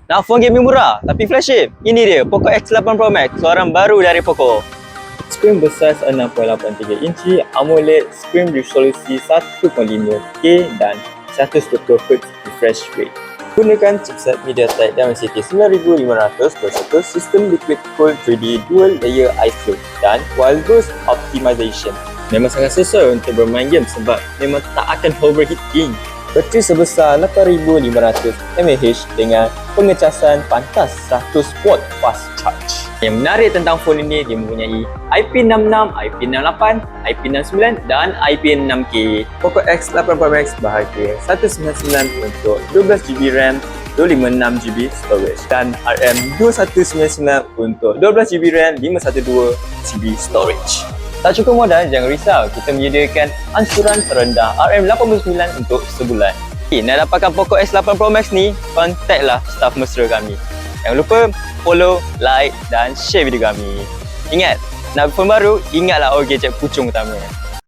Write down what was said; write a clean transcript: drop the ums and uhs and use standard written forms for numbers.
Nak phone gaming murah tapi flagship? Ini dia Poco X8 Pro Max, keluaran baru dari Poco. Skrin bersaiz 6.83 inci, AMOLED, skrin resolusi 1.5K dan 120Hz refresh rate. Gunakan chipset MediaTek Dimensity 9500 bersatu sistem liquid cooled 3D dual layer iFlow dan Wild Boost Optimization. Memang sangat sesuai untuk bermain game sebab memang tak akan overheating. Bateri sebesar 8500 mAh dengan pengecasan pantas 100W fast charge. Yang menarik tentang phone ini, dia mempunyai IP66, IP68, IP69 dan IP6K. Poco X8 Pro Max bahagia 199 untuk 12GB RAM, 256GB storage dan RM2199 untuk 12GB RAM, 512GB storage. Tak cukup modal, jangan risau. Kita menyediakan ansuran terendah RM89 untuk sebulan. Nak dapatkan Poco X8 Pro Max ni, kontaklah staf mesra kami. Jangan lupa follow, like dan share video kami. Ingat, nak phone baru, ingatlah gadget pucung utama.